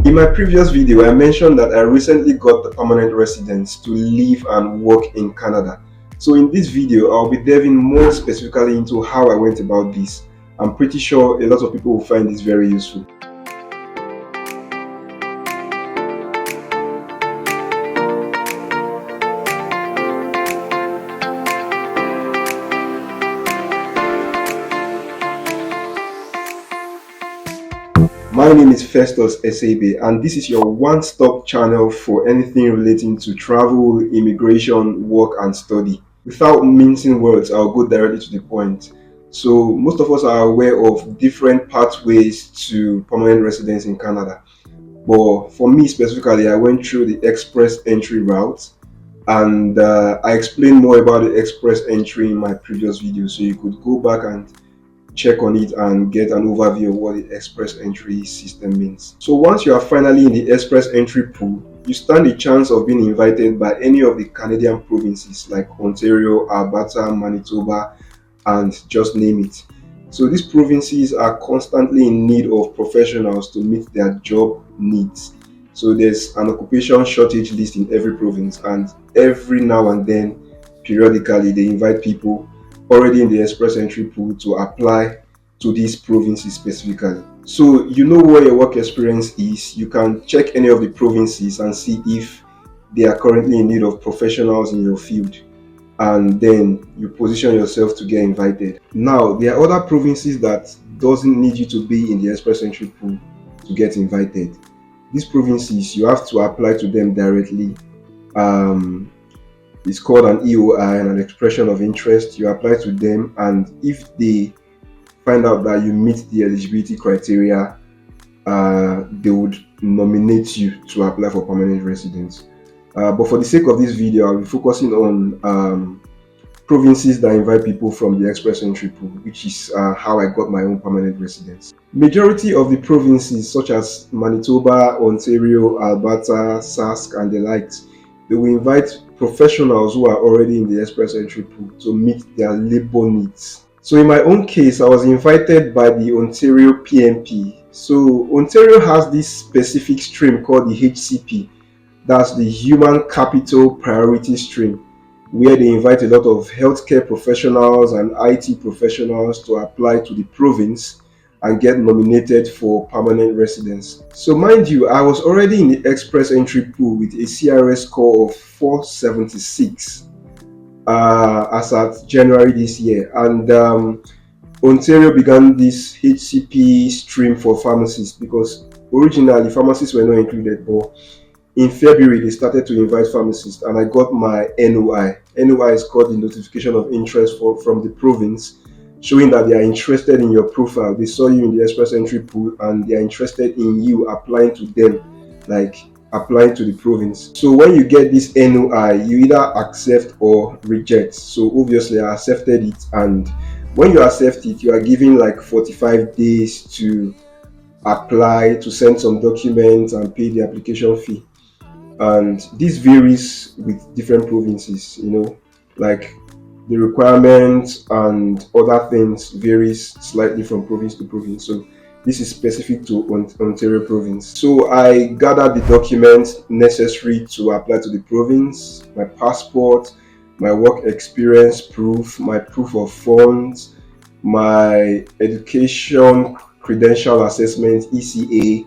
In my previous video, I mentioned that I recently got the permanent residence to live and work in Canada. So in this video, I'll be delving more specifically into how I went about this. I'm pretty sure a lot of people will find this very useful. My name is Festus Esebe, and this is your one-stop channel for anything relating to travel, immigration, work, and study. Without mincing words, I'll go directly to the point. So, most of us are aware of different pathways to permanent residence in Canada. But for me specifically, I went through the express entry route, and I explained more about the express entry in my previous video, so you could go back and check on it and get an overview of what the express entry system means. So once you are finally in the express entry pool, you stand a chance of being invited by any of the Canadian provinces like Ontario, Alberta, Manitoba, and just name it. So these provinces are constantly in need of professionals to meet their job needs. So there's an occupation shortage list in every province, and every now and then, periodically, they invite people already in the express entry pool to apply to these provinces specifically. So you know where your work experience is. You can check any of the provinces and see if they are currently in need of professionals in your field, and then you position yourself to get invited. Now there are other provinces that doesn't need you to be in the express entry pool to get invited. These provinces, you have to apply to them directly. um, it's called an EOI, and an expression of interest. You apply to them, and if they find out that you meet the eligibility criteria, they would nominate you to apply for permanent residence. But for the sake of this video, I'll be focusing on provinces that invite people from the express entry pool, which is how I got my own permanent residence. Majority of the provinces such as Manitoba, Ontario, Alberta, Sask, and the likes, they will invite professionals who are already in the express entry pool to meet their labor needs. So in my own case, I was invited by the Ontario PMP. So Ontario has this specific stream called the HCP, that's the Human Capital Priority Stream, where they invite a lot of healthcare professionals and IT professionals to apply to the province and get nominated for permanent residence. So mind you, I was already in the express entry pool with a CRS score of 476 as at January this year, and Ontario began this HCP stream for pharmacists because originally pharmacists were not included, but in February they started to invite pharmacists, and I got my NOI. NOI is called the notification of interest from the province, showing that they are interested in your profile. They saw you in the express entry pool and they are interested in you applying to them, like applying to the province. So when you get this NOI, you either accept or reject. So obviously I accepted it, and when you accept it, you are given like 45 days to apply, to send some documents and pay the application fee. And this varies with different provinces, like the requirements and other things varies slightly from province to province. So this is specific to Ontario province. So I gathered the documents necessary to apply to the province: my passport, my work experience proof, my proof of funds, my education credential assessment ECA,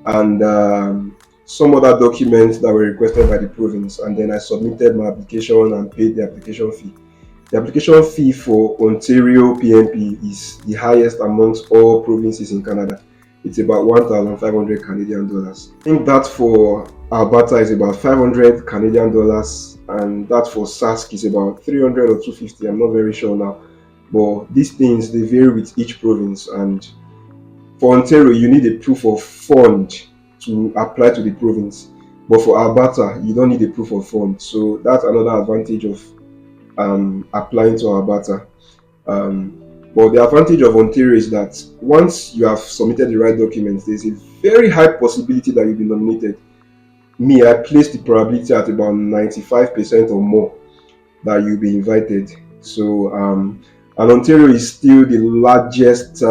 and some other documents that were requested by the province. And then I submitted my application and paid the application fee. The application fee for Ontario PMP is the highest amongst all provinces in Canada. It's about 1,500 Canadian dollars. I think that for Alberta is about 500 Canadian dollars, and that for Sask is about 300 or 250. I'm not very sure now. But these things, they vary with each province. And for Ontario, you need a proof of fund to apply to the province. But for Alberta, you don't need a proof of fund. So that's another advantage of applying to Alberta. But the advantage of Ontario is that once you have submitted the right documents, there's a very high possibility that you'll be nominated. Me, I placed the probability at about 95% or more that you'll be invited. So, and Ontario is still the largest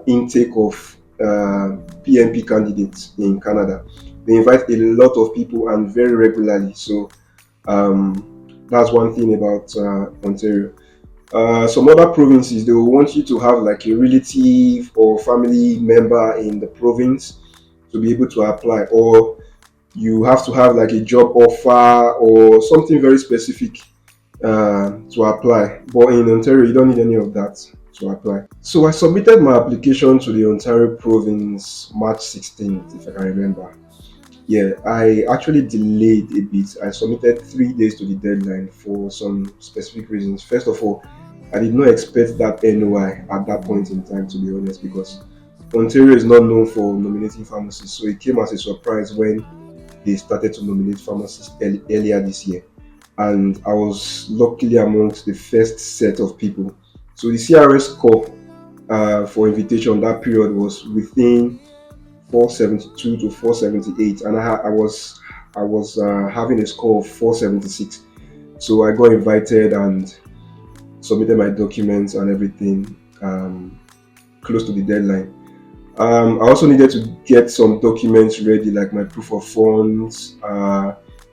intake of PMP candidates in Canada. They invite a lot of people and very regularly. So that's one thing about Ontario. Some other provinces, they will want you to have like a relative or family member in the province to be able to apply, or you have to have like a job offer or something very specific to apply. But in Ontario, you don't need any of that to apply. So I submitted my application to the Ontario province March 16th, if I can remember. Yeah, I actually delayed a bit. I submitted 3 days to the deadline for some specific reasons. First of all, I did not expect that NOI at that point in time, to be honest, because Ontario is not known for nominating pharmacists. So it came as a surprise when they started to nominate pharmacists earlier this year. And I was luckily amongst the first set of people. So the CRS score for invitation that period was within 472 to 478, and I was having a score of 476. So I got invited and submitted my documents and everything close to the deadline. I also needed to get some documents ready, like my proof of funds,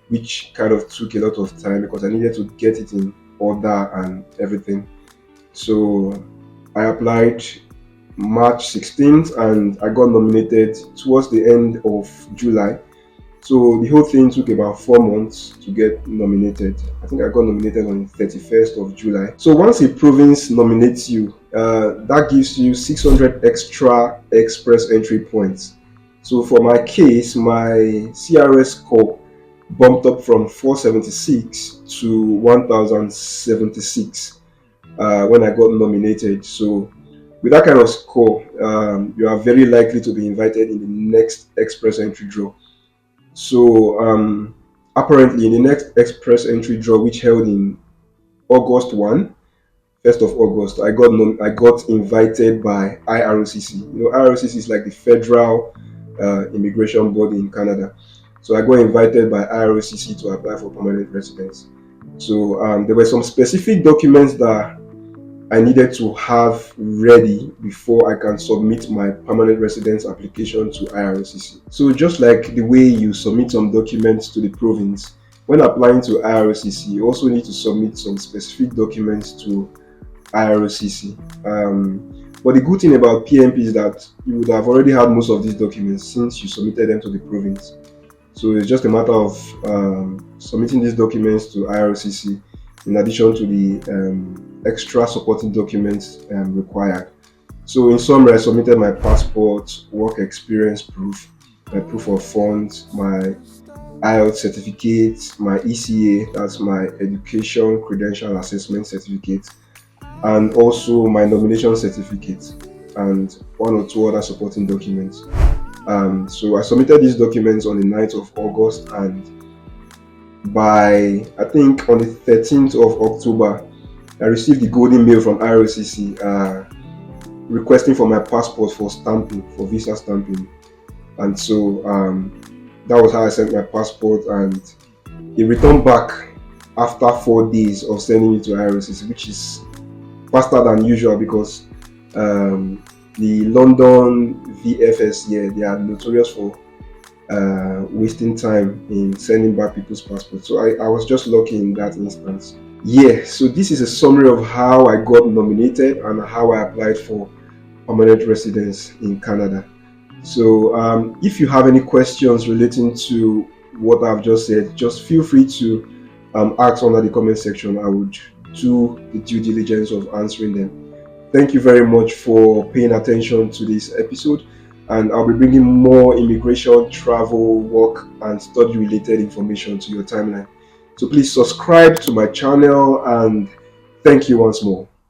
which kind of took a lot of time because I needed to get it in order and everything. So I applied March 16th and I got nominated towards the end of July. So the whole thing took about 4 months to get nominated. I think I got nominated on the 31st of July. So once a province nominates you, that gives you 600 extra express entry points. So for my case, my CRS score bumped up from 476 to 1076 when I got nominated. So with that kind of score, you are very likely to be invited in the next express entry draw. So apparently, in the next express entry draw, which held in August 1st of August, I got invited by IRCC. You know, IRCC is like the federal immigration body in Canada. So I got invited by IRCC to apply for permanent residence. So there were some specific documents that I needed to have ready before I can submit my permanent residence application to IRCC. So just like the way you submit some documents to the province, when applying to IRCC, you also need to submit some specific documents to IRCC. But the good thing about PMP is that you would have already had most of these documents since you submitted them to the province. So it's just a matter of submitting these documents to IRCC in addition to the extra supporting documents required. So in summary, I submitted my passport, work experience proof, my proof of funds, my IELTS certificate, my ECA, that's my education credential assessment certificate, and also my nomination certificate, and one or two other supporting documents. So I submitted these documents on the 9th of August, and by I think on the 13th of October, I received the golden mail from IRCC requesting for my passport for stamping, for visa stamping. And so that was how I sent my passport, and it returned back after 4 days of sending it to IRCC, which is faster than usual because the London VFS, yeah, they are notorious for wasting time in sending back people's passports. So I was just lucky in that instance. Yeah, so this is a summary of how I got nominated and how I applied for permanent residence in Canada. So if you have any questions relating to what I've just said, just feel free to ask under the comment section. I would do the due diligence of answering them. Thank you very much for paying attention to this episode, and I'll be bringing more immigration, travel, work, and study related information to your timeline. So please subscribe to my channel, and thank you once more.